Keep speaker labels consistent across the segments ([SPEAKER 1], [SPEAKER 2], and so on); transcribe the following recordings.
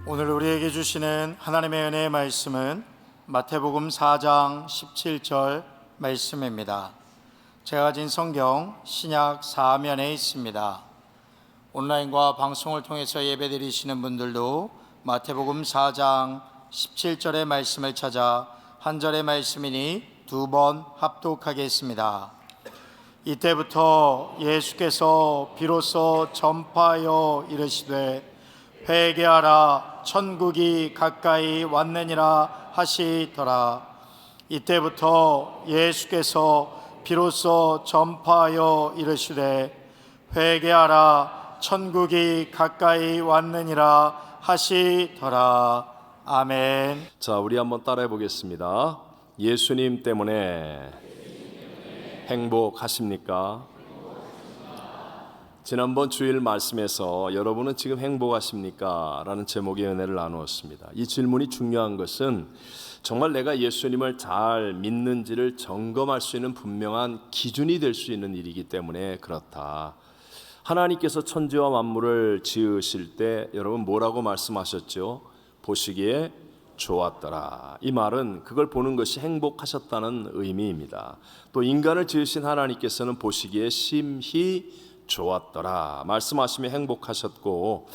[SPEAKER 1] 오늘 우리에게 주시는 하나님의 은혜의 말씀은 마태복음 4장 17절 말씀입니다. 제가 가진 성경 신약 사면에 있습니다. 온라인과 방송을 통해서 예배드리시는 분들도 마태복음 4장 17절의 말씀을 찾아 한 절의 말씀이니 두 번 합독하겠습니다. 이때부터 예수께서 비로소 전파하여 이르시되 회개하라 천국이 가까이 왔느니라 하시더라. 이때부터 예수께서 비로소 전파하여 이르시되 회개하라 천국이 가까이 왔느니라 하시더라. 아멘.
[SPEAKER 2] 자, 우리 한번 따라해 보겠습니다. 예수님 때문에 행복하십니까? 지난번 주일 말씀에서 여러분은 지금 행복하십니까? 라는 제목의 은혜를 나누었습니다. 이 질문이 중요한 것은 정말 내가 예수님을 잘 믿는지를 점검할 수 있는 분명한 기준이 될 수 있는 일이기 때문에 그렇다. 하나님께서 천지와 만물을 지으실 때 여러분 뭐라고 말씀하셨죠? 보시기에 좋았더라. 이 말은 그걸 보는 것이 행복하셨다는 의미입니다. 또 인간을 지으신 하나님께서는 보시기에 심히 좋았더라 말씀하시며 행복하셨고,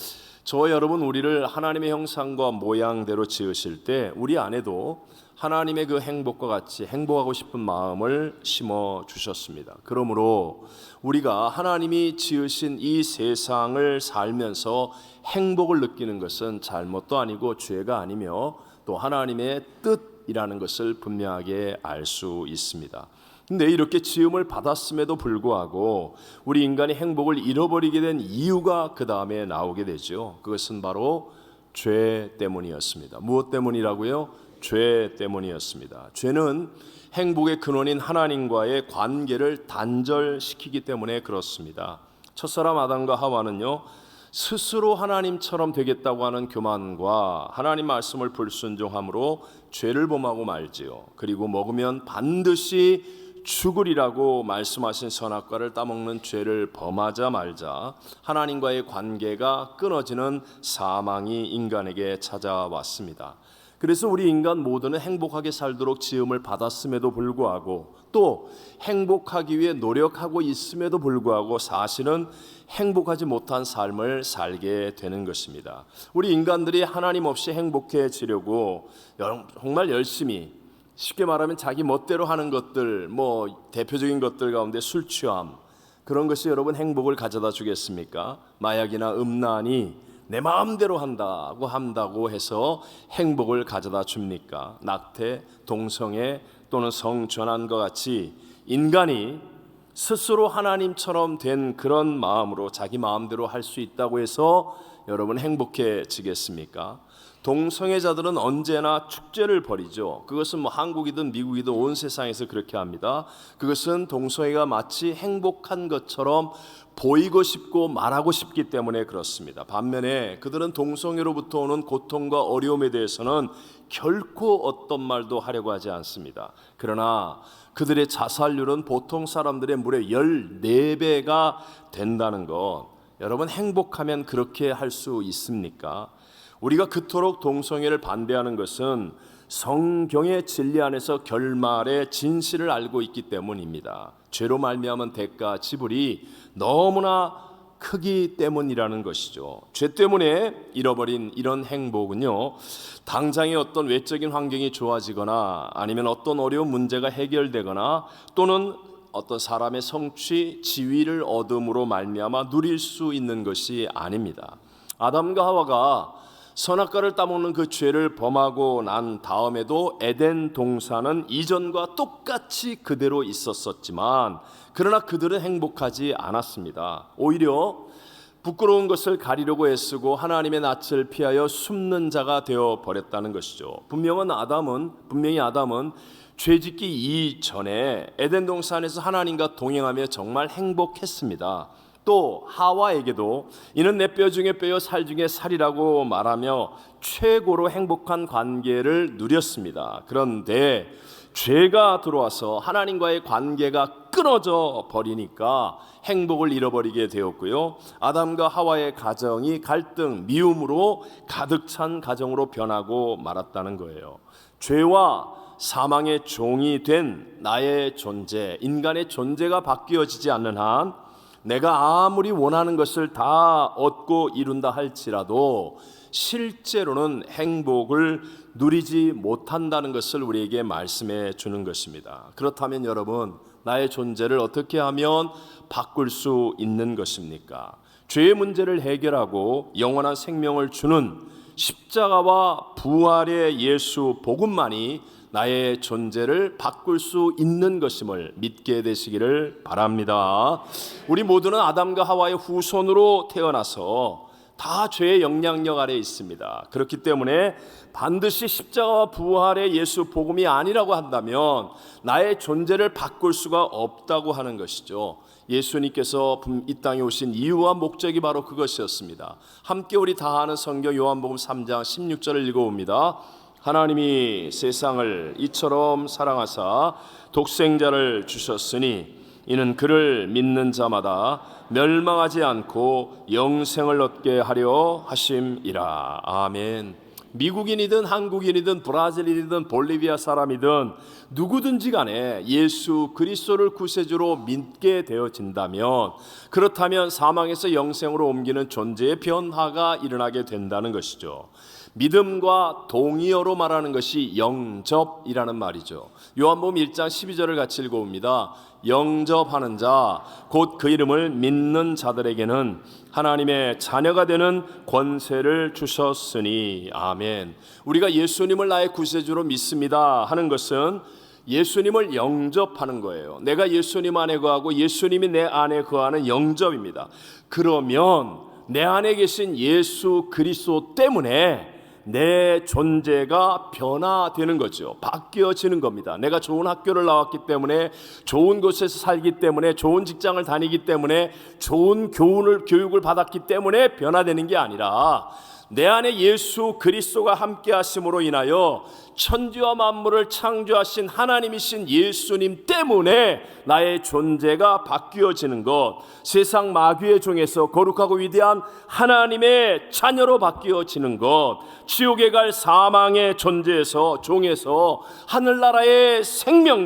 [SPEAKER 2] 저와 여러분 우리를 하나님의 형상과 모양대로 지으실 때 우리 안에도 하나님의 그 행복과 같이 행복하고 싶은 마음을 심어 주셨습니다. 그러므로 우리가 하나님이 지으신 이 세상을 살면서 행복을 느끼는 것은 잘못도 아니고 죄가 아니며 또 하나님의 뜻이라는 것을 분명하게 알 수 있습니다. 근데 이렇게 지음을 받았음에도 불구하고 우리 인간이 행복을 잃어버리게 된 이유가 그 다음에 나오게 되죠. 그것은 바로 죄 때문이었습니다. 무엇 때문이라고요? 죄 때문이었습니다. 죄는 행복의 근원인 하나님과의 관계를 단절시키기 때문에 그렇습니다. 첫사람 아담과 하와는요, 스스로 하나님처럼 되겠다고 하는 교만과 하나님 말씀을 불순종함으로 죄를 범하고 말지요. 그리고 먹으면 반드시 죽으리라고 말씀하신 선악과를 따먹는 죄를 범하자 말자 하나님과의 관계가 끊어지는 사망이 인간에게 찾아왔습니다. 그래서 우리 인간 모두는 행복하게 살도록 지음을 받았음에도 불구하고 또 행복하기 위해 노력하고 있음에도 불구하고 사실은 행복하지 못한 삶을 살게 되는 것입니다. 우리 인간들이 하나님 없이 행복해지려고 정말 열심히, 쉽게 말하면 자기 멋대로 하는 것들, 대표적인 것들 가운데 술 취함, 그런 것이 여러분 행복을 가져다 주겠습니까? 마약이나 음란이 내 마음대로 한다고 해서 행복을 가져다 줍니까? 낙태, 동성애 또는 성전환과 같이 인간이 스스로 하나님처럼 된 그런 마음으로 자기 마음대로 할 수 있다고 해서 여러분 행복해지겠습니까? 동성애자들은 언제나 축제를 벌이죠. 그것은 한국이든 미국이든 온 세상에서 그렇게 합니다. 그것은 동성애가 마치 행복한 것처럼 보이고 싶고 말하고 싶기 때문에 그렇습니다. 반면에 그들은 동성애로부터 오는 고통과 어려움에 대해서는 결코 어떤 말도 하려고 하지 않습니다. 그러나 그들의 자살률은 보통 사람들의 무려 14배가 된다는 것, 여러분 행복하면 그렇게 할 수 있습니까? 우리가 그토록 동성애를 반대하는 것은 성경의 진리 안에서 결말의 진실을 알고 있기 때문입니다. 죄로 말미암은 대가 지불이 너무나 크기 때문이라는 것이죠. 죄 때문에 잃어버린 이런 행복은요, 당장의 어떤 외적인 환경이 좋아지거나 아니면 어떤 어려운 문제가 해결되거나 또는 어떤 사람의 성취, 지위를 얻음으로 말미암아 누릴 수 있는 것이 아닙니다. 아담과 하와가 선악과를 따먹는 그 죄를 범하고 난 다음에도 에덴 동산은 이전과 똑같이 그대로 있었지만 그러나 그들은 행복하지 않았습니다. 오히려 부끄러운 것을 가리려고 애쓰고 하나님의 낯을 피하여 숨는 자가 되어 버렸다는 것이죠. 분명히 아담은 죄짓기 이전에 에덴 동산에서 하나님과 동행하며 정말 행복했습니다. 또 하와에게도 이는 내 뼈 중에 뼈요 살 중에 살이라고 말하며 최고로 행복한 관계를 누렸습니다. 그런데 죄가 들어와서 하나님과의 관계가 끊어져 버리니까 행복을 잃어버리게 되었고요. 아담과 하와의 가정이 갈등, 미움으로 가득 찬 가정으로 변하고 말았다는 거예요. 죄와 사망의 종이 된 나의 존재, 인간의 존재가 바뀌어지지 않는 한 내가 아무리 원하는 것을 다 얻고 이룬다 할지라도 실제로는 행복을 누리지 못한다는 것을 우리에게 말씀해 주는 것입니다. 그렇다면 여러분, 나의 존재를 어떻게 하면 바꿀 수 있는 것입니까? 죄의 문제를 해결하고 영원한 생명을 주는 십자가와 부활의 예수 복음만이 나의 존재를 바꿀 수 있는 것임을 믿게 되시기를 바랍니다. 우리 모두는 아담과 하와의 후손으로 태어나서 다 죄의 영향력 아래에 있습니다. 그렇기 때문에 반드시 십자가와 부활의 예수 복음이 아니라고 한다면 나의 존재를 바꿀 수가 없다고 하는 것이죠. 예수님께서 이 땅에 오신 이유와 목적이 바로 그것이었습니다. 함께 우리 다 아는 성경 요한복음 3장 16절을 읽어봅니다. 하나님이 세상을 이처럼 사랑하사 독생자를 주셨으니 이는 그를 믿는 자마다 멸망하지 않고 영생을 얻게 하려 하심이라. 아멘. 미국인이든 한국인이든 브라질인이든 볼리비아 사람이든 누구든지 간에 예수 그리스도를 구세주로 믿게 되어진다면, 그렇다면 사망에서 영생으로 옮기는 존재의 변화가 일어나게 된다는 것이죠. 믿음과 동의어로 말하는 것이 영접이라는 말이죠. 요한복음 1장 12절을 같이 읽어봅니다. 영접하는 자, 곧 그 이름을 믿는 자들에게는 하나님의 자녀가 되는 권세를 주셨으니. 아멘. 우리가 예수님을 나의 구세주로 믿습니다 하는 것은 예수님을 영접하는 거예요. 내가 예수님 안에 거하고 예수님이 내 안에 거하는 영접입니다. 그러면 내 안에 계신 예수 그리스도 때문에 내 존재가 변화되는 거죠. 바뀌어지는 겁니다. 내가 좋은 학교를 나왔기 때문에, 좋은 곳에서 살기 때문에, 좋은 직장을 다니기 때문에, 좋은 교육을 받았기 때문에 변화되는 게 아니라 내 안에 예수 그리스도가 함께 하심으로 인하여 천지와 만물을 창조하신 하나님이신 예수님 때문에 나의 존재가 바뀌어지는 것, 세상 마귀의 종에서 거룩하고 위대한 하나님의 자녀로 바뀌어지는 것, 지옥에 갈 사망의 존재에서, 종에서 하늘나라의 생명의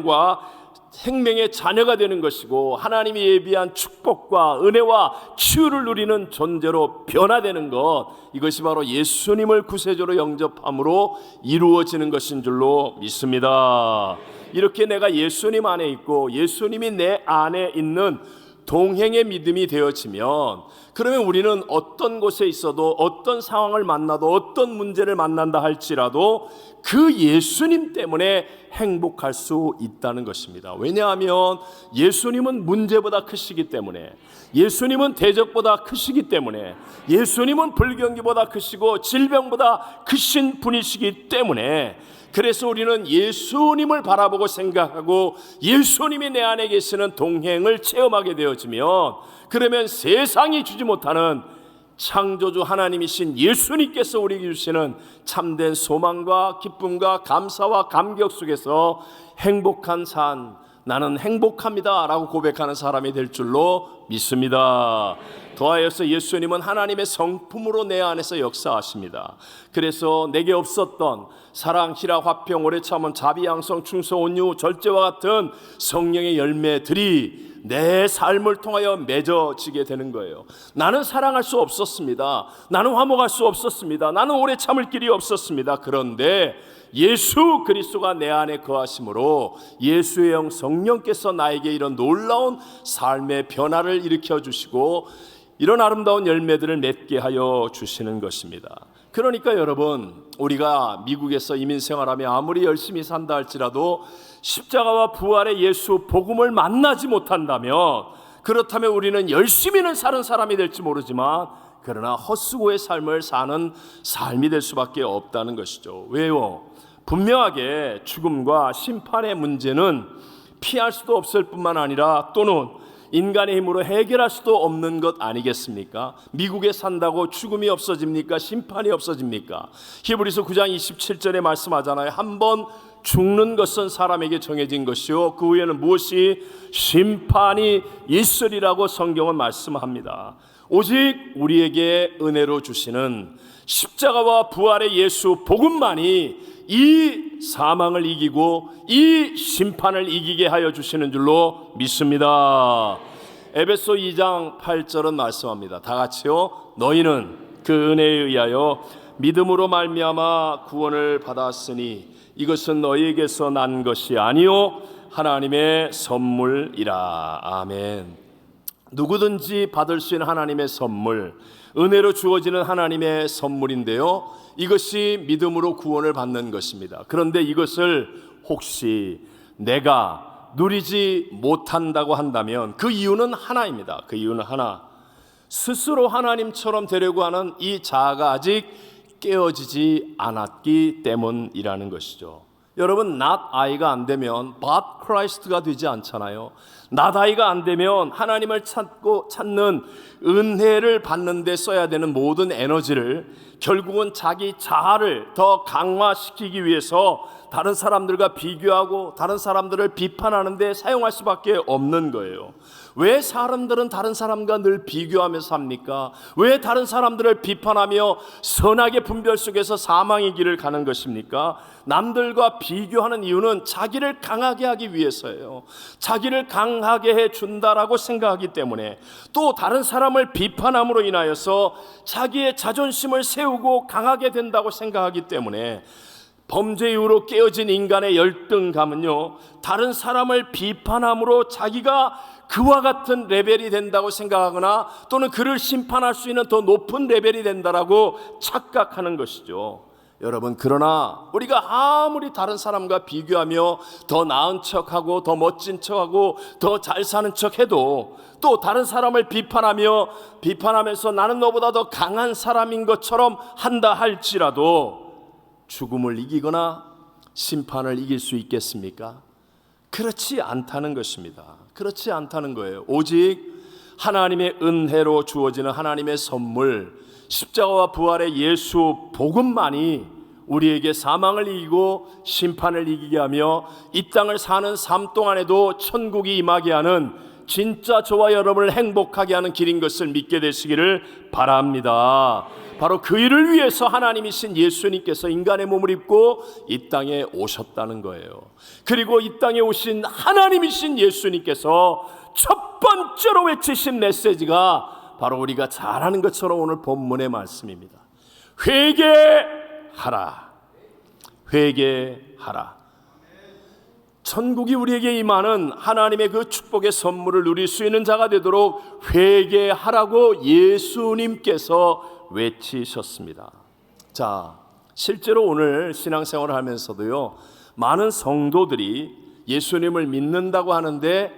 [SPEAKER 2] 자녀가 되는 것이고, 하나님이 예비한 축복과 은혜와 치유를 누리는 존재로 변화되는 것, 이것이 바로 예수님을 구세주로 영접함으로 이루어지는 것인 줄로 믿습니다. 이렇게 내가 예수님 안에 있고 예수님이 내 안에 있는 동행의 믿음이 되어지면, 그러면 우리는 어떤 곳에 있어도, 어떤 상황을 만나도, 어떤 문제를 만난다 할지라도 그 예수님 때문에 행복할 수 있다는 것입니다. 왜냐하면 예수님은 문제보다 크시기 때문에, 예수님은 대적보다 크시기 때문에, 예수님은 불경기보다 크시고 질병보다 크신 분이시기 때문에, 그래서 우리는 예수님을 바라보고 생각하고 예수님이 내 안에 계시는 동행을 체험하게 되어지면, 그러면 세상이 주지 못하는 창조주 하나님이신 예수님께서 우리에게 주시는 참된 소망과 기쁨과 감사와 감격 속에서 행복한 삶, 나는 행복합니다 라고 고백하는 사람이 될 줄로 믿습니다. 더하여서 예수님은 하나님의 성품으로 내 안에서 역사하십니다. 그래서 내게 없었던 사랑, 희락, 화평, 오래 참음, 자비, 양성, 충성, 온유, 절제와 같은 성령의 열매들이 내 삶을 통하여 맺어지게 되는 거예요. 나는 사랑할 수 없었습니다. 나는 화목할 수 없었습니다. 나는 오래 참을 길이 없었습니다. 그런데 예수 그리스도가 내 안에 거하심으로 예수의 영 성령께서 나에게 이런 놀라운 삶의 변화를 일으켜 주시고 이런 아름다운 열매들을 맺게 하여 주시는 것입니다. 그러니까 여러분, 우리가 미국에서 이민 생활하며 아무리 열심히 산다 할지라도 십자가와 부활의 예수 복음을 만나지 못한다면, 그렇다면 우리는 열심히는 사는 사람이 될지 모르지만 그러나 헛수고의 삶을 사는 삶이 될 수밖에 없다는 것이죠. 왜요? 분명하게 죽음과 심판의 문제는 피할 수도 없을 뿐만 아니라, 또는 인간의 힘으로 해결할 수도 없는 것 아니겠습니까? 미국에 산다고 죽음이 없어집니까? 심판이 없어집니까? 히브리서 9장 27절에 말씀하잖아요. 한번 죽는 것은 사람에게 정해진 것이요 그 후에는 무엇이 심판이 있으리라고 성경은 말씀합니다. 오직 우리에게 은혜로 주시는 십자가와 부활의 예수 복음만이 이 사망을 이기고 이 심판을 이기게 하여 주시는 줄로 믿습니다. 에베소 2장 8절은 말씀합니다. 다 같이요. 너희는 그 은혜에 의하여 믿음으로 말미암아 구원을 받았으니 이것은 너희에게서 난 것이 아니요 하나님의 선물이라. 아멘. 누구든지 받을 수 있는 하나님의 선물, 은혜로 주어지는 하나님의 선물인데요, 이것이 믿음으로 구원을 받는 것입니다. 그런데 이것을 혹시 내가 누리지 못한다고 한다면 그 이유는 하나입니다. 그 이유는 하나, 스스로 하나님처럼 되려고 하는 이 자아가 아직 깨어지지 않았기 때문이라는 것이죠. 여러분, not I가 안 되면 but Christ가 되지 않잖아요. not I가 안 되면 하나님을 찾는 은혜를 받는 데 써야 되는 모든 에너지를 결국은 자기 자아를 더 강화시키기 위해서 다른 사람들과 비교하고 다른 사람들을 비판하는 데 사용할 수밖에 없는 거예요. 왜 사람들은 다른 사람과 늘 비교하면서 삽니까? 왜 다른 사람들을 비판하며 선악의 분별 속에서 사망의 길을 가는 것입니까? 남들과 비교하는 이유는 자기를 강하게 하기 위해서예요. 자기를 강하게 해준다라고 생각하기 때문에, 또 다른 사람을 비판함으로 인하여서 자기의 자존심을 세우고 강하게 된다고 생각하기 때문에, 범죄 이후로 깨어진 인간의 열등감은요, 다른 사람을 비판함으로 자기가 그와 같은 레벨이 된다고 생각하거나 또는 그를 심판할 수 있는 더 높은 레벨이 된다라고 착각하는 것이죠. 여러분, 그러나 우리가 아무리 다른 사람과 비교하며 더 나은 척하고 더 멋진 척하고 더 잘 사는 척해도, 또 다른 사람을 비판하면서 나는 너보다 더 강한 사람인 것처럼 한다 할지라도 죽음을 이기거나 심판을 이길 수 있겠습니까? 그렇지 않다는 것입니다. 그렇지 않다는 거예요. 오직 하나님의 은혜로 주어지는 하나님의 선물, 십자가와 부활의 예수 복음만이 우리에게 사망을 이기고 심판을 이기게 하며 이 땅을 사는 삶 동안에도 천국이 임하게 하는, 진짜 저와 여러분을 행복하게 하는 길인 것을 믿게 되시기를 바랍니다. 바로 그 일을 위해서 하나님이신 예수님께서 인간의 몸을 입고 이 땅에 오셨다는 거예요. 그리고 이 땅에 오신 하나님이신 예수님께서 첫 번째로 외치신 메시지가 바로 우리가 잘 아는 것처럼 오늘 본문의 말씀입니다. 회개하라. 회개하라. 천국이 우리에게 임하는 하나님의 그 축복의 선물을 누릴 수 있는 자가 되도록 회개하라고 예수님께서 외치셨습니다. 자, 실제로 오늘 신앙생활을 하면서도요, 많은 성도들이 예수님을 믿는다고 하는데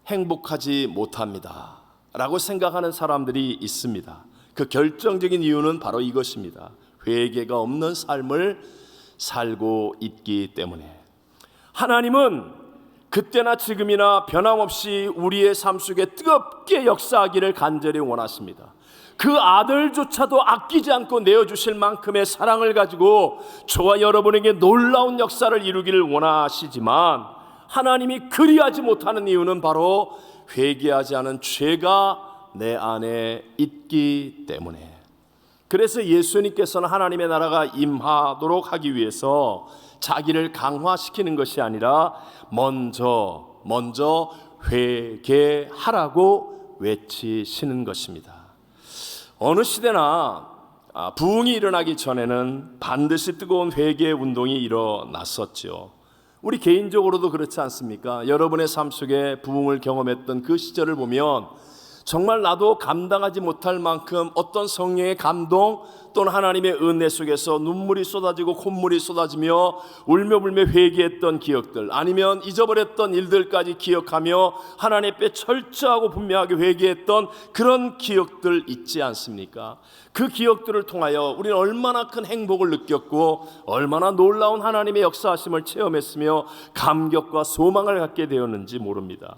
[SPEAKER 2] 행복하지 못합니다 라고 생각하는 사람들이 있습니다. 그 결정적인 이유는 바로 이것입니다. 회개가 없는 삶을 살고 있기 때문에. 하나님은 그때나 지금이나 변함없이 우리의 삶 속에 뜨겁게 역사하기를 간절히 원하십니다. 그 아들조차도 아끼지 않고 내어주실 만큼의 사랑을 가지고 저와 여러분에게 놀라운 역사를 이루기를 원하시지만, 하나님이 그리하지 못하는 이유는 바로 회개하지 않은 죄가 내 안에 있기 때문에. 그래서 예수님께서는 하나님의 나라가 임하도록 하기 위해서 자기를 강화시키는 것이 아니라 먼저 회개하라고 외치시는 것입니다. 어느 시대나 부흥이 일어나기 전에는 반드시 뜨거운 회개의 운동이 일어났었죠. 우리 개인적으로도 그렇지 않습니까? 여러분의 삶 속에 부흥을 경험했던 그 시절을 보면 정말 나도 감당하지 못할 만큼 어떤 성령의 감동 또는 하나님의 은혜 속에서 눈물이 쏟아지고 콧물이 쏟아지며 울며불며 회개했던 기억들, 아니면 잊어버렸던 일들까지 기억하며 하나님 앞에 철저하고 분명하게 회개했던 그런 기억들 있지 않습니까? 그 기억들을 통하여 우리는 얼마나 큰 행복을 느꼈고 얼마나 놀라운 하나님의 역사하심을 체험했으며 감격과 소망을 갖게 되었는지 모릅니다.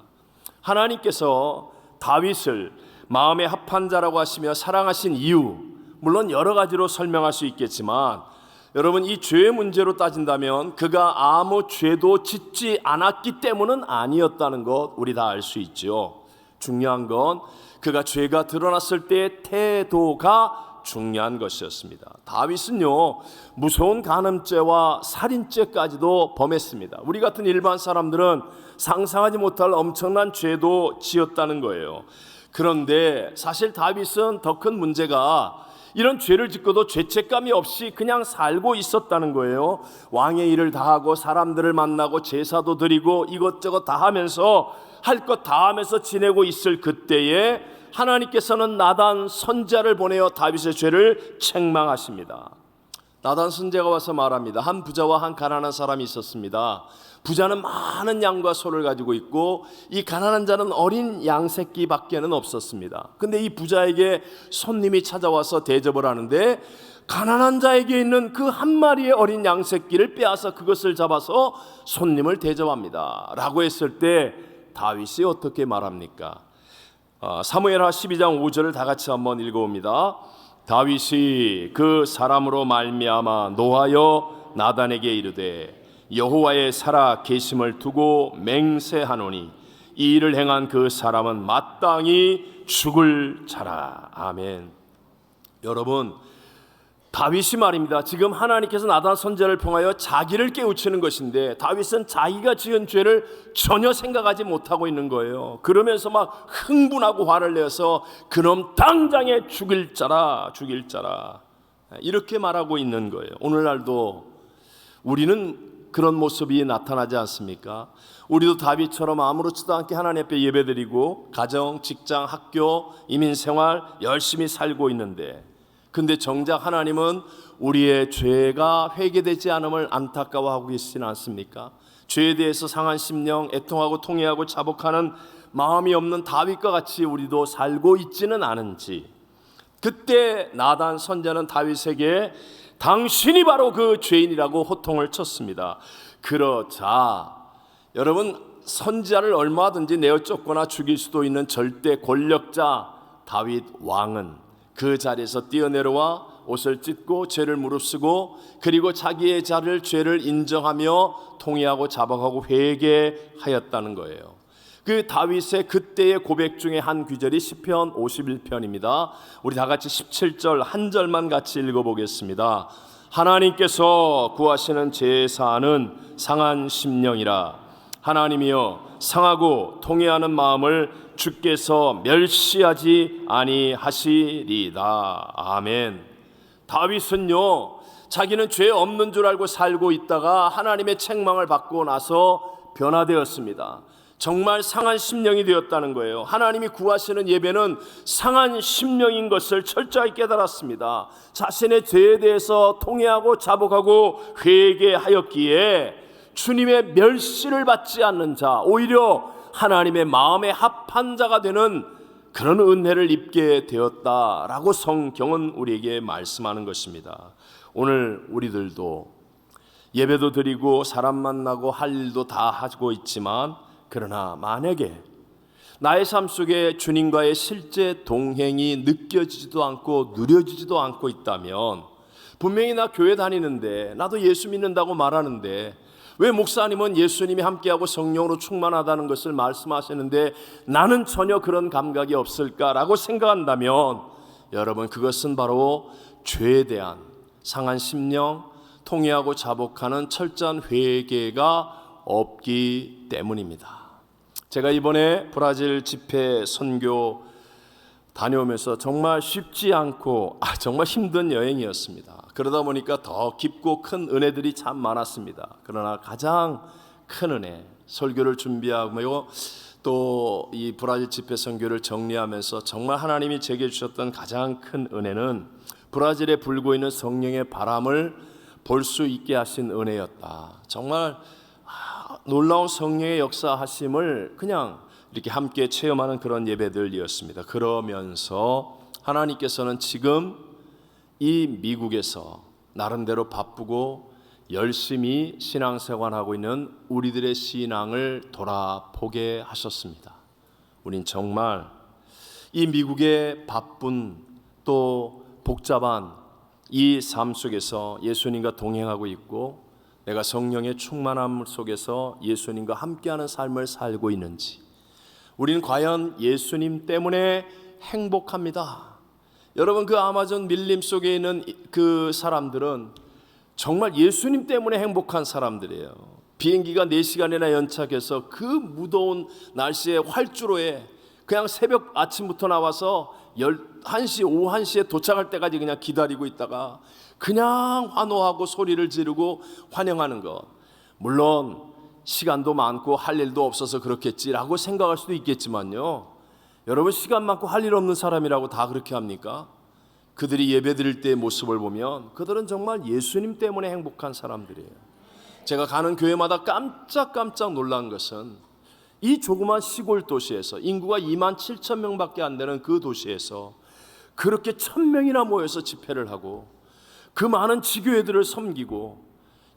[SPEAKER 2] 하나님께서 다윗을 마음에 합한 자라고 하시며 사랑하신 이유, 물론 여러 가지로 설명할 수 있겠지만 여러분, 이 죄의 문제로 따진다면 그가 아무 죄도 짓지 않았기 때문은 아니었다는 것 우리 다 알 수 있죠. 중요한 건 그가 죄가 드러났을 때의 태도가 중요한 것이었습니다. 다윗은요, 무서운 간음죄와 살인죄까지도 범했습니다. 우리 같은 일반 사람들은 상상하지 못할 엄청난 죄도 지었다는 거예요. 그런데 사실 다윗은 더 큰 문제가 이런 죄를 짓고도 죄책감이 없이 그냥 살고 있었다는 거예요. 왕의 일을 다 하고 사람들을 만나고 제사도 드리고 이것저것 다 하면서 할 것 다 하면서 지내고 있을 그때에 하나님께서는 나단 선지자를 보내어 다윗의 죄를 책망하십니다. 나단 선지자가 와서 말합니다. 한 부자와 한 가난한 사람이 있었습니다. 부자는 많은 양과 소를 가지고 있고 이 가난한 자는 어린 양 새끼밖에는 없었습니다. 근데 이 부자에게 손님이 찾아와서 대접을 하는데 가난한 자에게 있는 그 한 마리의 어린 양 새끼를 빼앗아 그것을 잡아서 손님을 대접합니다 라고 했을 때 다윗이 어떻게 말합니까? 사무엘하 12장 5절을 다 같이 한번 읽어봅니다. 다윗이 그 사람으로 말미암아 노하여 나단에게 이르되 여호와의 살아 계심을 두고 맹세하노니 이 일을 행한 그 사람은 마땅히 죽을 자라. 아멘. 여러분, 다윗이 말입니다. 지금 하나님께서 나단 선지자를 통하여 자기를 깨우치는 것인데 다윗은 자기가 지은 죄를 전혀 생각하지 못하고 있는 거예요. 그러면서 막 흥분하고 화를 내서 그놈 당장에 죽일 자라, 죽일 자라, 이렇게 말하고 있는 거예요. 오늘날도 우리는 그런 모습이 나타나지 않습니까? 우리도 다윗처럼 아무렇지도 않게 하나님 앞에 예배드리고 가정, 직장, 학교, 이민생활 열심히 살고 있는데 근데 정작 하나님은 우리의 죄가 회개되지 않음을 안타까워하고 계시지는 않습니까? 죄에 대해서 상한 심령, 애통하고 통회하고 자복하는 마음이 없는 다윗과 같이 우리도 살고 있지는 않은지, 그때 나단 선지자는 다윗에게 당신이 바로 그 죄인이라고 호통을 쳤습니다. 그러자 여러분, 선지자를 얼마든지 내어 쫓거나 죽일 수도 있는 절대 권력자 다윗 왕은 그 자리에서 뛰어내려와 옷을 찢고 죄를 무릅쓰고 그리고 자기의 죄를 인정하며 통회하고 자복하고 회개하였다는 거예요. 그 다윗의 그때의 고백 중에 한 구절이 시편 51편입니다. 우리 다 같이 17절 한 절만 같이 읽어보겠습니다. 하나님께서 구하시는 제사는 상한 심령이라. 하나님이여 상하고 통회하는 마음을 주께서 멸시하지 아니하시리다. 아멘. 다윗은요, 자기는 죄 없는 줄 알고 살고 있다가 하나님의 책망을 받고 나서 변화되었습니다. 정말 상한 심령이 되었다는 거예요. 하나님이 구하시는 예배는 상한 심령인 것을 철저히 깨달았습니다. 자신의 죄에 대해서 통회하고 자복하고 회개하였기에 주님의 멸시를 받지 않는 자, 오히려 하나님의 마음에 합한 자가 되는 그런 은혜를 입게 되었다라고 성경은 우리에게 말씀하는 것입니다. 오늘 우리들도 예배도 드리고 사람 만나고 할 일도 다 하고 있지만, 그러나 만약에 나의 삶 속에 주님과의 실제 동행이 느껴지지도 않고 누려지지도 않고 있다면, 분명히 나 교회 다니는데 나도 예수 믿는다고 말하는데 왜 목사님은 예수님이 함께하고 성령으로 충만하다는 것을 말씀하시는데 나는 전혀 그런 감각이 없을까라고 생각한다면, 여러분, 그것은 바로 죄에 대한 상한 심령, 통회하고 자복하는 철저한 회개가 없기 때문입니다. 제가 이번에 브라질 집회 선교 다녀오면서 정말 쉽지 않고 정말 힘든 여행이었습니다. 그러다 보니까 더 깊고 큰 은혜들이 참 많았습니다. 그러나 가장 큰 은혜, 설교를 준비하고 또 이 브라질 집회 선교를 정리하면서 정말 하나님이 제게 주셨던 가장 큰 은혜는 브라질에 불고 있는 성령의 바람을 볼 수 있게 하신 은혜였다. 정말 놀라운 성령의 역사하심을 그냥 이렇게 함께 체험하는 그런 예배들이었습니다. 그러면서 하나님께서는 지금 이 미국에서 나름대로 바쁘고 열심히 신앙생활하고 있는 우리들의 신앙을 돌아보게 하셨습니다. 우린 정말 이 미국의 바쁜 또 복잡한 이 삶 속에서 예수님과 동행하고 있고 내가 성령의 충만함 속에서 예수님과 함께하는 삶을 살고 있는지, 우리는 과연 예수님 때문에 행복합니다. 여러분, 그 아마존 밀림 속에 있는 그 사람들은 정말 예수님 때문에 행복한 사람들이에요. 비행기가 4시간이나 연착해서 그 무더운 날씨에 활주로에 그냥 새벽 아침부터 나와서 11시, 오후 1시에 도착할 때까지 그냥 기다리고 있다가 그냥 환호하고 소리를 지르고 환영하는 것. 물론 시간도 많고 할 일도 없어서 그렇겠지라고 생각할 수도 있겠지만요, 여러분, 시간 많고 할 일 없는 사람이라고 다 그렇게 합니까? 그들이 예배드릴 때의 모습을 보면 그들은 정말 예수님 때문에 행복한 사람들이에요. 제가 가는 교회마다 깜짝깜짝 놀란 것은 이 조그만 시골 도시에서 인구가 27,000명밖에 안 되는 그 도시에서 그렇게 1,000명이나 모여서 집회를 하고 그 많은 지교회들을 섬기고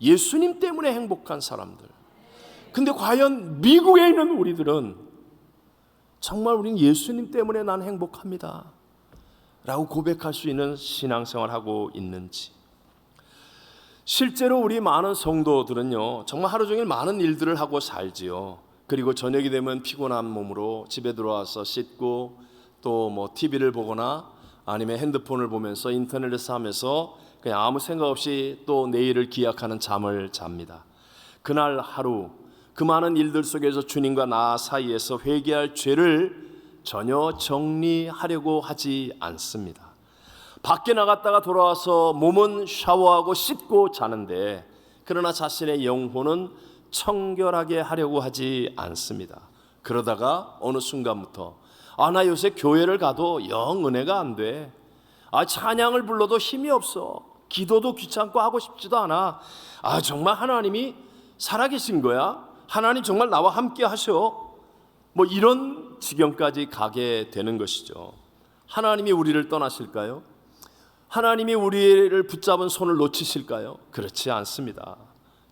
[SPEAKER 2] 예수님 때문에 행복한 사람들. 근데 과연 미국에 있는 우리들은 정말 우리는 예수님 때문에 난 행복합니다 라고 고백할 수 있는 신앙생활을 하고 있는지. 실제로 우리 많은 성도들은요, 정말 하루 종일 많은 일들을 하고 살지요. 그리고 저녁이 되면 피곤한 몸으로 집에 들어와서 씻고 또 뭐 TV를 보거나 아니면 핸드폰을 보면서 인터넷에서 하면서 그냥 아무 생각 없이 또 내일을 기약하는 잠을 잡니다. 그날 하루 그 많은 일들 속에서 주님과 나 사이에서 회개할 죄를 전혀 정리하려고 하지 않습니다. 밖에 나갔다가 돌아와서 몸은 샤워하고 씻고 자는데, 그러나 자신의 영혼은 청결하게 하려고 하지 않습니다. 그러다가 어느 순간부터 나 요새 교회를 가도 영 은혜가 안 돼. 찬양을 불러도 힘이 없어. 기도도 귀찮고 하고 싶지도 않아. 정말 하나님이 살아계신 거야? 하나님 정말 나와 함께 하셔? 뭐 이런 지경까지 가게 되는 것이죠. 하나님이 우리를 떠나실까요? 하나님이 우리를 붙잡은 손을 놓치실까요? 그렇지 않습니다.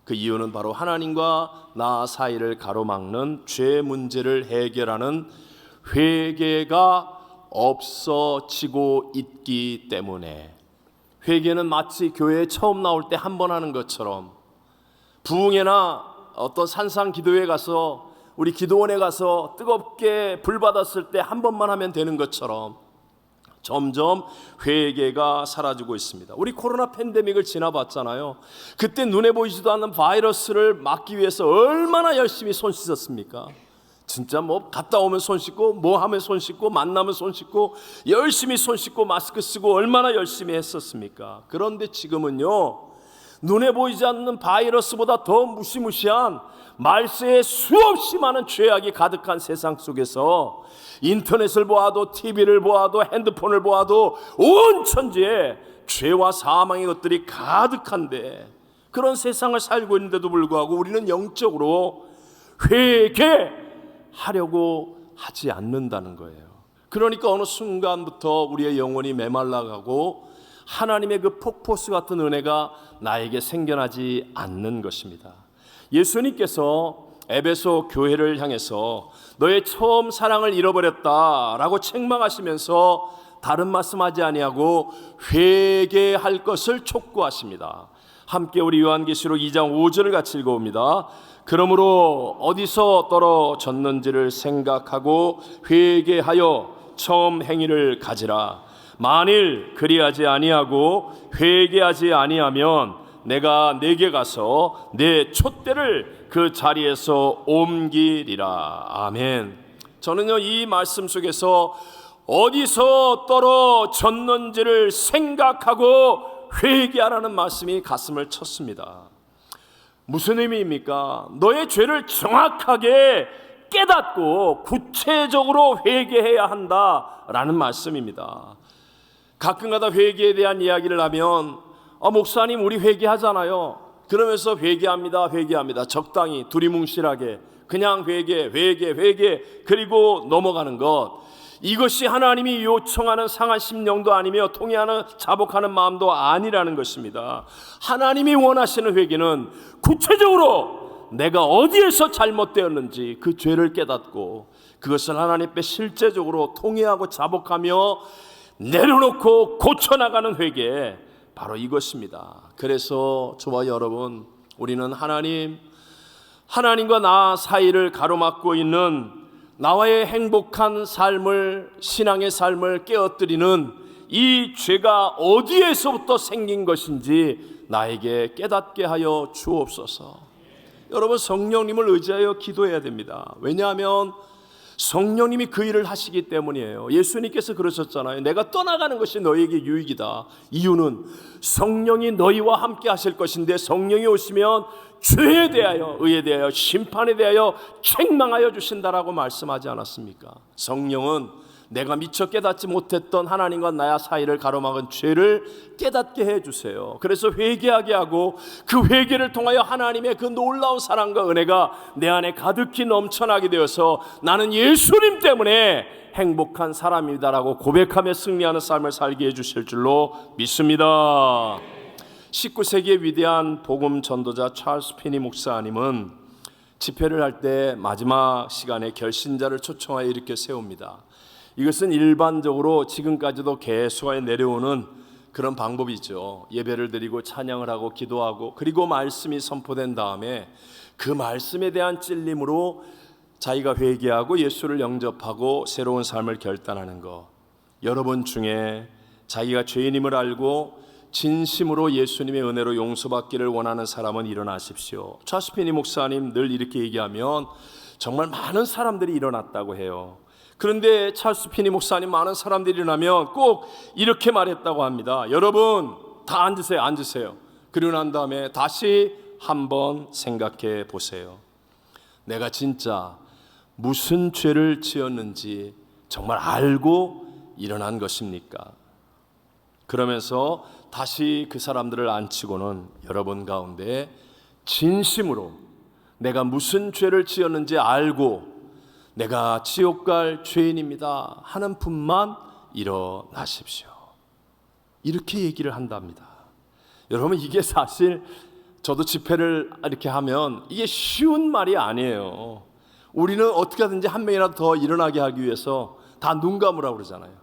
[SPEAKER 2] 그 이유는 바로 하나님과 나 사이를 가로막는 죄 문제를 해결하는 회개가 없어지고 있기 때문에. 회개는 마치 교회에 처음 나올 때 한 번 하는 것처럼, 부흥회나 어떤 산상 기도회에 가서 우리 기도원에 가서 뜨겁게 불 받았을 때 한 번만 하면 되는 것처럼 점점 회개가 사라지고 있습니다. 우리 코로나 팬데믹을 지나봤잖아요. 그때 눈에 보이지도 않는 바이러스를 막기 위해서 얼마나 열심히 손 씻었습니까? 진짜 뭐 갔다 오면 손 씻고, 뭐 하면 손 씻고, 만나면 손 씻고, 열심히 손 씻고 마스크 쓰고 얼마나 열심히 했었습니까? 그런데 지금은요, 눈에 보이지 않는 바이러스보다 더 무시무시한 말세에 수없이 많은 죄악이 가득한 세상 속에서 인터넷을 보아도 TV를 보아도 핸드폰을 보아도 온 천지에 죄와 사망의 것들이 가득한데, 그런 세상을 살고 있는데도 불구하고 우리는 영적으로 회개하려고 하지 않는다는 거예요. 그러니까 어느 순간부터 우리의 영혼이 메말라가고 하나님의 그 폭포수 같은 은혜가 나에게 생겨나지 않는 것입니다. 예수님께서 에베소 교회를 향해서 너의 처음 사랑을 잃어버렸다라고 책망하시면서 다른 말씀하지 아니하고 회개할 것을 촉구하십니다. 함께 우리 요한계시록 2장 5절을 같이 읽어봅니다. 그러므로 어디서 떨어졌는지를 생각하고 회개하여 처음 행위를 가지라. 만일 그리하지 아니하고 회개하지 아니하면 내가 내게 가서 내 촛대를 그 자리에서 옮기리라. 아멘. 저는요, 이 말씀 속에서 어디서 떨어졌는지를 생각하고 회개하라는 말씀이 가슴을 쳤습니다. 무슨 의미입니까? 너의 죄를 정확하게 깨닫고 구체적으로 회개해야 한다라는 말씀입니다. 가끔가다 회개에 대한 이야기를 하면 목사님 우리 회개하잖아요. 그러면서 회개합니다. 적당히 두리뭉실하게 그냥 회개 그리고 넘어가는 것, 이것이 하나님이 요청하는 상한 심령도 아니며 통회하는 자복하는 마음도 아니라는 것입니다. 하나님이 원하시는 회개는 구체적으로 내가 어디에서 잘못되었는지 그 죄를 깨닫고 그것을 하나님 앞에 실제적으로 통회하고 자복하며 내려놓고 고쳐나가는 회개, 바로 이것입니다. 그래서 저와 여러분, 우리는 하나님과 나 사이를 가로막고 있는 나와의 행복한 삶을, 신앙의 삶을 깨어뜨리는 이 죄가 어디에서부터 생긴 것인지 나에게 깨닫게 하여 주옵소서. 여러분, 성령님을 의지하여 기도해야 됩니다. 왜냐하면 성령님이 그 일을 하시기 때문이에요. 예수님께서 그러셨잖아요. 내가 떠나가는 것이 너에게 유익이다. 이유는 성령이 너희와 함께 하실 것인데, 성령이 오시면 죄에 대하여, 의에 대하여, 심판에 대하여 책망하여 주신다라고 말씀하지 않았습니까? 성령은 내가 미처 깨닫지 못했던 하나님과 나의 사이를 가로막은 죄를 깨닫게 해주세요. 그래서 회개하게 하고 그 회개를 통하여 하나님의 그 놀라운 사랑과 은혜가 내 안에 가득히 넘쳐나게 되어서 나는 예수님 때문에 행복한 사람이다라고 고백하며 승리하는 삶을 살게 해주실 줄로 믿습니다. 19세기의 위대한 복음 전도자 찰스 피니 목사님은 집회를 할 때 마지막 시간에 결신자를 초청하여 이렇게 세웁니다. 이것은 일반적으로 지금까지도 계속하여 내려오는 그런 방법이죠. 예배를 드리고 찬양을 하고 기도하고, 그리고 말씀이 선포된 다음에 그 말씀에 대한 찔림으로 자기가 회개하고 예수를 영접하고 새로운 삶을 결단하는 것. 여러분 중에 자기가 죄인임을 알고 진심으로 예수님의 은혜로 용서받기를 원하는 사람은 일어나십시오. 찰스 피니 목사님 늘 이렇게 얘기하면 정말 많은 사람들이 일어났다고 해요. 그런데 찰스 피니 목사님, 많은 사람들이 일어나면 꼭 이렇게 말했다고 합니다. 여러분 다 앉으세요. 그리고 난 다음에 다시 한번 생각해 보세요. 내가 진짜 무슨 죄를 지었는지 정말 알고 일어난 것입니까? 그러면서 다시 그 사람들을 앉히고는 여러분 가운데 진심으로 내가 무슨 죄를 지었는지 알고 내가 지옥 갈 죄인입니다 하는 분만 일어나십시오. 이렇게 얘기를 한답니다. 여러분, 이게 사실 저도 집회를 이렇게 하면 이게 쉬운 말이 아니에요. 우리는 어떻게 하든지 한 명이라도 더 일어나게 하기 위해서 다 눈 감으라고 그러잖아요.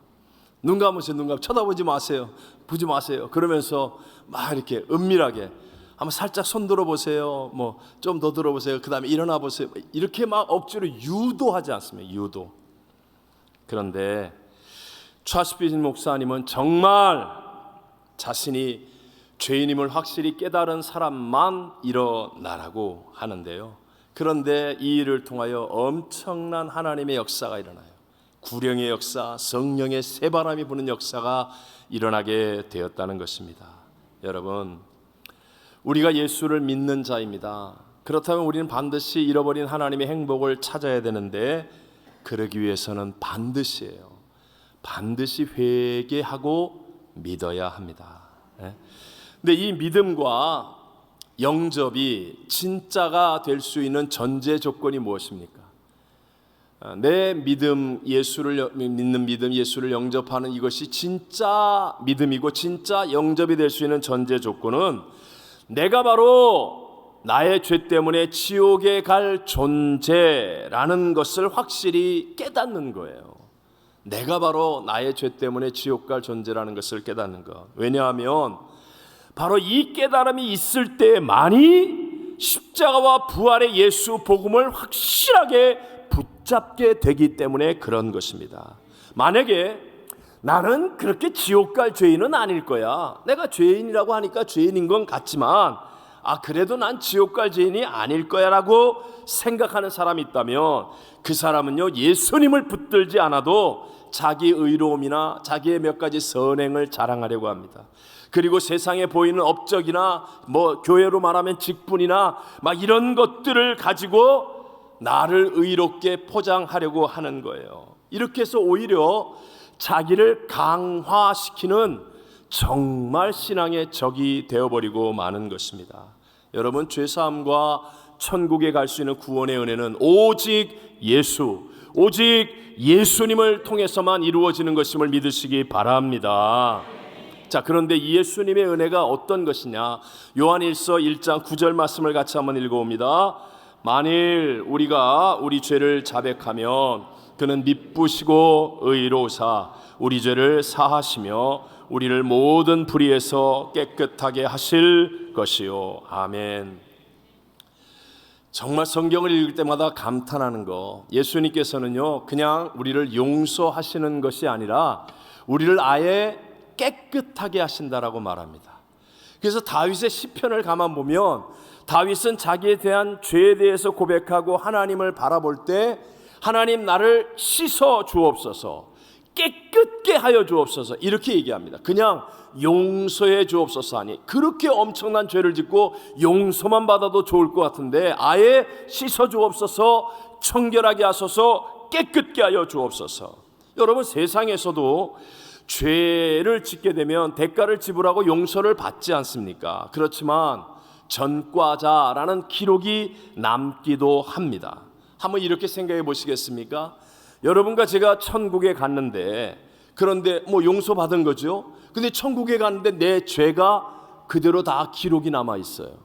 [SPEAKER 2] 눈 감으세요. 눈 감으세요. 쳐다보지 마세요. 보지 마세요. 그러면서 막 이렇게 은밀하게 한번 살짝 손 들어보세요. 뭐 좀 더 들어보세요. 그 다음에 일어나 보세요. 이렇게 막 억지로 유도하지 않습니다. 유도. 그런데 찰스 피니 목사님은 정말 자신이 죄인임을 확실히 깨달은 사람만 일어나라고 하는데요. 그런데 이 일을 통하여 엄청난 하나님의 역사가 일어나요. 구령의 역사, 성령의 새바람이 부는 역사가 일어나게 되었다는 것입니다. 여러분, 우리가 예수를 믿는 자입니다. 그렇다면 우리는 반드시 잃어버린 하나님의 행복을 찾아야 되는데, 그러기 위해서는 반드시 회개하고 믿어야 합니다. 근데 이 믿음과 영접이 진짜가 될 수 있는 전제 조건이 무엇입니까? 내 믿음, 예수를 믿는 믿음, 예수를 영접하는 이것이 진짜 믿음이고 진짜 영접이 될 수 있는 전제 조건은 내가 바로 나의 죄 때문에 지옥에 갈 존재라는 것을 확실히 깨닫는 거예요. 내가 바로 나의 죄 때문에 지옥 갈 존재라는 것을 깨닫는 것. 왜냐하면 바로 이 깨달음이 있을 때만이 십자가와 부활의 예수 복음을 확실하게 붙잡게 되기 때문에 그런 것입니다. 만약에 나는 그렇게 지옥 갈 죄인은 아닐 거야, 내가 죄인이라고 하니까 죄인인 건 같지만 그래도 난 지옥 갈 죄인이 아닐 거야 라고 생각하는 사람이 있다면, 그 사람은요, 예수님을 붙들지 않아도 자기 의로움이나 자기의 몇 가지 선행을 자랑하려고 합니다. 그리고 세상에 보이는 업적이나 뭐 교회로 말하면 직분이나 막 이런 것들을 가지고 나를 의롭게 포장하려고 하는 거예요. 이렇게 해서 오히려 자기를 강화시키는 정말 신앙의 적이 되어버리고 마는 것입니다. 여러분, 죄사함과 천국에 갈 수 있는 구원의 은혜는 오직 예수님을 통해서만 이루어지는 것임을 믿으시기 바랍니다. 자, 그런데 예수님의 은혜가 어떤 것이냐? 요한일서 1장 9절 말씀을 같이 한번 읽어봅니다. 만일 우리가 우리 죄를 자백하면 그는 미쁘시고 의로우사 우리 죄를 사하시며 우리를 모든 불의에서 깨끗하게 하실 것이요. 아멘. 정말 성경을 읽을 때마다 감탄하는 거, 예수님께서는요 그냥 우리를 용서하시는 것이 아니라 우리를 아예 깨끗하게 하신다라고 말합니다. 그래서 다윗의 시편을 가만 보면 다윗은 자기에 대한 죄에 대해서 고백하고 하나님을 바라볼 때 하나님 나를 씻어 주옵소서, 깨끗게 하여 주옵소서 이렇게 얘기합니다. 그냥 용서해 주옵소서 하니 그렇게 엄청난 죄를 짓고 용서만 받아도 좋을 것 같은데 아예 씻어 주옵소서, 청결하게 하소서, 깨끗게 하여 주옵소서. 여러분 세상에서도 죄를 짓게 되면 대가를 지불하고 용서를 받지 않습니까? 그렇지만 전과자라는 기록이 남기도 합니다. 한번 이렇게 생각해 보시겠습니까? 여러분과 제가 천국에 갔는데, 그런데 뭐 용서받은 거죠. 근데 천국에 갔는데 내 죄가 그대로 다 기록이 남아 있어요.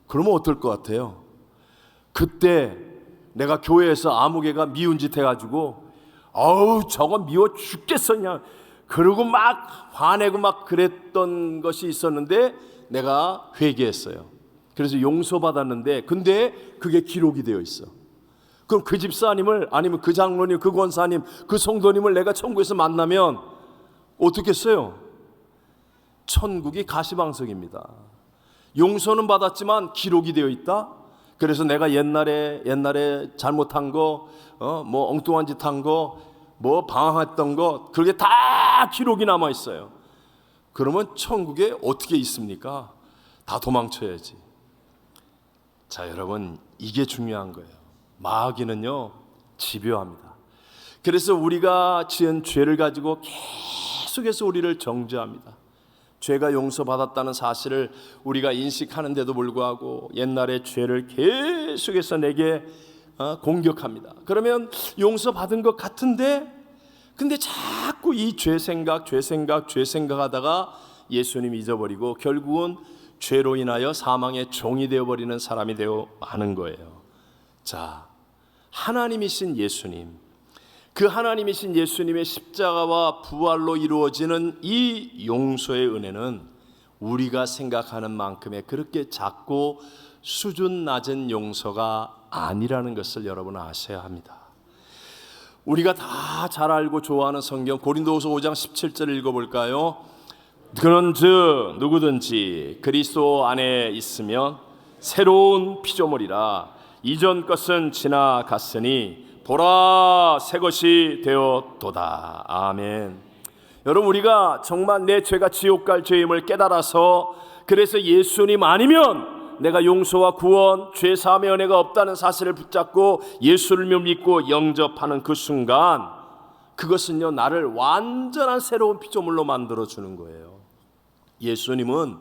[SPEAKER 2] 그러면 어떨 것 같아요? 그때 내가 교회에서 아무개가 미운 짓 해가지고 어우 저거 미워 죽겠어 그냥 그러고 막 화내고 막 그랬던 것이 있었는데 내가 회개했어요. 그래서 용서받았는데 근데 그게 기록이 되어 있어. 그럼 그 집사님을, 아니면 그 장로님, 그 권사님, 그 성도님을 내가 천국에서 만나면 어떻게 했어요? 천국이 가시방석입니다. 용서는 받았지만 기록이 되어 있다. 그래서 내가 옛날에 잘못한 거, 뭐 엉뚱한 짓 한 거, 뭐 방황했던 거, 그게 다 기록이 남아 있어요. 그러면 천국에 어떻게 있습니까? 다 도망쳐야지. 자, 여러분, 이게 중요한 거예요. 마귀는요 집요합니다. 그래서 우리가 지은 죄를 가지고 계속해서 우리를 정죄합니다. 죄가 용서받았다는 사실을 우리가 인식하는데도 불구하고 옛날의 죄를 계속해서 내게 공격합니다. 그러면 용서받은 것 같은데 근데 자꾸 이 죄 생각 하다가 예수님 잊어버리고 결국은 죄로 인하여 사망의 종이 되어버리는 사람이 되어 가는 거예요. 자, 하나님이신 예수님, 그 하나님이신 예수님의 십자가와 부활로 이루어지는 이 용서의 은혜는 우리가 생각하는 만큼의 그렇게 작고 수준 낮은 용서가 아니라는 것을 여러분 아셔야 합니다. 우리가 다 잘 알고 좋아하는 성경 고린도후서 5장 17절 읽어볼까요? 그런즉 누구든지 그리스도 안에 있으면 새로운 피조물이라 이전 것은 지나갔으니 보라 새 것이 되었도다. 아멘. 여러분, 우리가 정말 내 죄가 지옥 갈 죄임을 깨달아서 그래서 예수님 아니면 내가 용서와 구원, 죄 사함의 은혜가 없다는 사실을 붙잡고 예수를 믿고 영접하는 그 순간 그것은요 나를 완전한 새로운 피조물로 만들어주는 거예요. 예수님은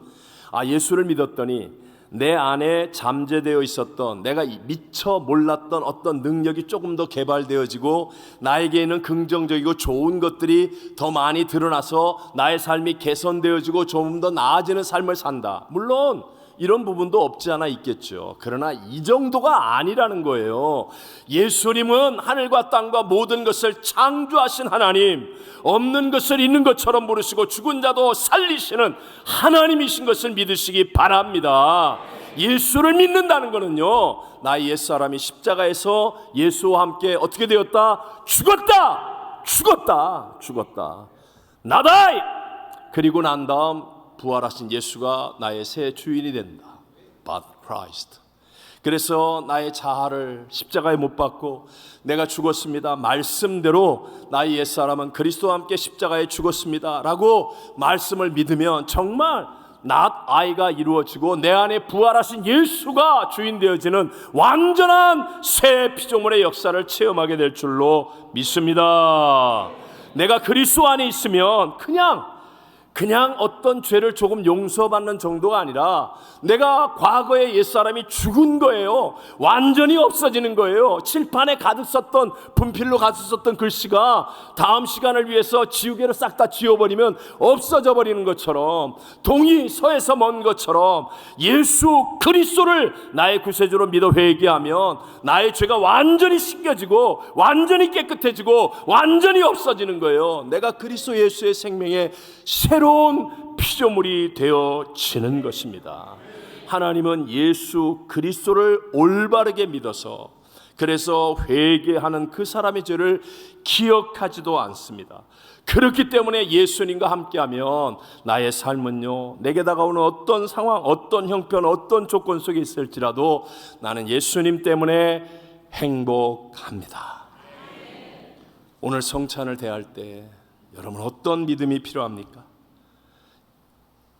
[SPEAKER 2] 예수를 믿었더니 내 안에 잠재되어 있었던 내가 미처 몰랐던 어떤 능력이 조금 더 개발되어지고 나에게 있는 긍정적이고 좋은 것들이 더 많이 드러나서 나의 삶이 개선되어지고 조금 더 나아지는 삶을 산다. 물론 이런 부분도 없지 않아 있겠죠. 그러나 이 정도가 아니라는 거예요. 예수님은 하늘과 땅과 모든 것을 창조하신 하나님, 없는 것을 있는 것처럼 부르시고 죽은 자도 살리시는 하나님이신 것을 믿으시기 바랍니다. 예수를 믿는다는 것은요 나의 옛사람이 십자가에서 예수와 함께 어떻게 되었다? 죽었다. 나다! 그리고 난 다음 부활하신 예수가 나의 새 주인이 된다. But Christ. 그래서 나의 자아를 십자가에 못 박고 내가 죽었습니다. 말씀대로 나의 옛사람은 그리스도와 함께 십자가에 죽었습니다. 라고 말씀을 믿으면 정말 not I가 이루어지고 내 안에 부활하신 예수가 주인 되어지는 완전한 새 피조물의 역사를 체험하게 될 줄로 믿습니다. 내가 그리스도 안에 있으면 그냥 그냥 어떤 죄를 조금 용서받는 정도가 아니라 내가 과거에 옛사람이 죽은 거예요. 완전히 없어지는 거예요. 칠판에 가득 썼던, 분필로 가득 썼던 글씨가 다음 시간을 위해서 지우개로 싹 다 지워버리면 없어져 버리는 것처럼, 동이 서에서 먼 것처럼 예수 그리스도를 나의 구세주로 믿어 회개하면 나의 죄가 완전히 씻겨지고 완전히 깨끗해지고 완전히 없어지는 거예요. 내가 그리스도 예수의 생명에 새로운 피조물이 되어지는 것입니다. 하나님은 예수 그리스도를 올바르게 믿어서, 그래서 회개하는 그 사람의 죄를 기억하지도 않습니다. 그렇기 때문에 예수님과 함께하면 나의 삶은요, 내게 다가오는 어떤 상황, 어떤 형편, 어떤 조건 속에 있을지라도 나는 예수님 때문에 행복합니다. 오늘 성찬을 대할 때 여러분 어떤 믿음이 필요합니까?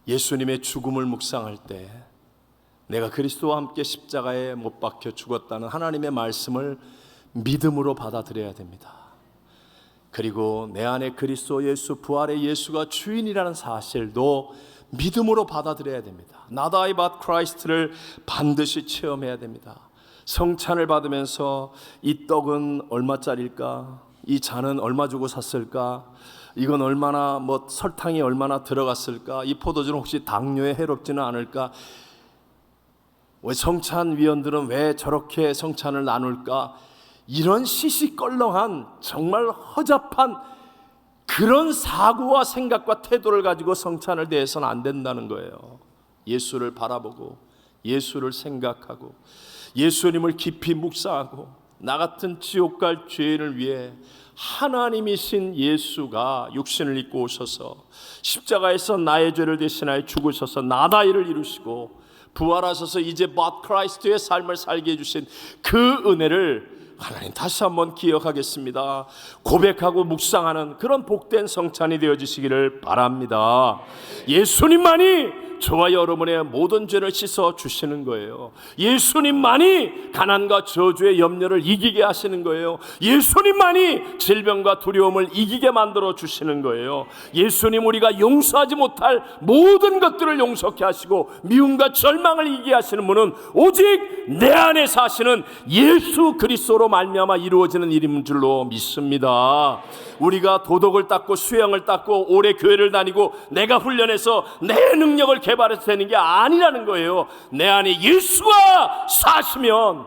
[SPEAKER 2] 예수님의 죽음을 묵상할 때 내가 그리스도와 함께 십자가에 못 박혀 죽었다는 하나님의 말씀을 믿음으로 받아들여야 됩니다. 그리고 내 안에 그리스도 예수, 부활의 예수가 주인이라는 사실도 믿음으로 받아들여야 됩니다. Not I but Christ를 반드시 체험해야 됩니다. 성찬을 받으면서 이 떡은 얼마짜리일까? 이 잔은 얼마 주고 샀을까? 이건 얼마나 설탕이 얼마나 들어갔을까? 이 포도주는 혹시 당뇨에 해롭지는 않을까? 왜 성찬위원들은 왜 저렇게 성찬을 나눌까? 이런 시시껄렁한 정말 허접한 그런 사고와 생각과 태도를 가지고 성찬을 대해서는 안 된다는 거예요. 예수를 바라보고 예수를 생각하고 예수님을 깊이 묵상하고 나 같은 지옥 갈 죄인을 위해 하나님이신 예수가 육신을 입고 오셔서 십자가에서 나의 죄를 대신하여 죽으셔서 나다이를 이루시고 부활하셔서 이제 but 크라이스트의 삶을 살게 해주신 그 은혜를 하나님 다시 한번 기억하겠습니다. 고백하고 묵상하는 그런 복된 성찬이 되어지시기를 바랍니다. 예수님만이 저와 여러분의 모든 죄를 씻어 주시는 거예요. 예수님만이 가난과 저주의 염려를 이기게 하시는 거예요. 예수님만이 질병과 두려움을 이기게 만들어 주시는 거예요. 예수님, 우리가 용서하지 못할 모든 것들을 용서케 하시고 미움과 절망을 이기게 하시는 분은 오직 내 안에 사시는 예수 그리스도로 말미암아 이루어지는 일인 줄로 믿습니다. 우리가 도덕을 닦고 수양을 닦고 오래 교회를 다니고 내가 훈련해서 내 능력을 개발해서 되는 게 아니라는 거예요. 내 안에 예수가 사시면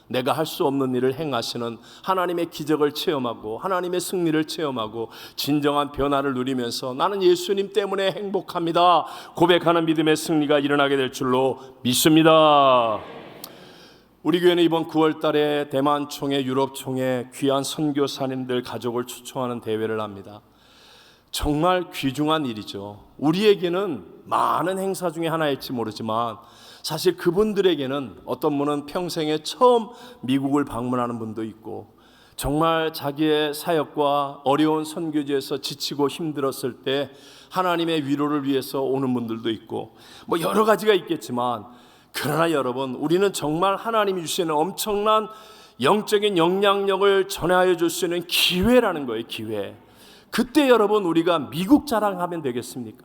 [SPEAKER 2] 내가 할 수 없는 일을 행하시는 하나님의 기적을 체험하고 하나님의 승리를 체험하고 진정한 변화를 누리면서 나는 예수님 때문에 행복합니다 고백하는 믿음의 승리가 일어나게 될 줄로 믿습니다. 우리 교회는 이번 9월 달에 대만 총회, 유럽 총회 귀한 선교사님들 가족을 초청하는 대회를 합니다. 정말 귀중한 일이죠. 우리에게는 많은 행사 중에 하나일지 모르지만 사실 그분들에게는 어떤 분은 평생에 처음 미국을 방문하는 분도 있고 정말 자기의 사역과 어려운 선교지에서 지치고 힘들었을 때 하나님의 위로를 위해서 오는 분들도 있고 여러 가지가 있겠지만 그러나 여러분, 우리는 정말 하나님이 주시는 엄청난 영적인 영향력을 전하여 줄 수 있는 기회라는 거예요. 기회. 그때 여러분, 우리가 미국 자랑하면 되겠습니까?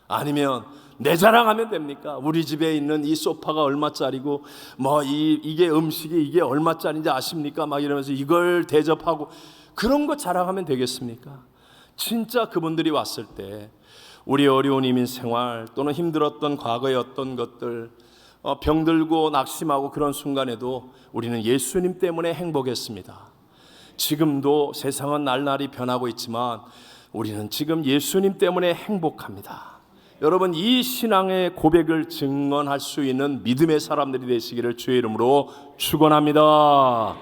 [SPEAKER 2] 아니면 내 자랑하면 됩니까? 우리 집에 있는 이 소파가 얼마짜리고 이게 음식이 이게 얼마짜리인지 아십니까? 이러면서 이걸 대접하고 그런 거 자랑하면 되겠습니까? 진짜 그분들이 왔을 때 우리 어려운 이민 생활 또는 힘들었던 과거의 어떤 것들, 병들고 낙심하고 그런 순간에도 우리는 예수님 때문에 행복했습니다. 지금도 세상은 날날이 변하고 있지만 우리는 지금 예수님 때문에 행복합니다. 여러분, 이 신앙의 고백을 증언할 수 있는 믿음의 사람들이 되시기를 주의 이름으로 축원합니다.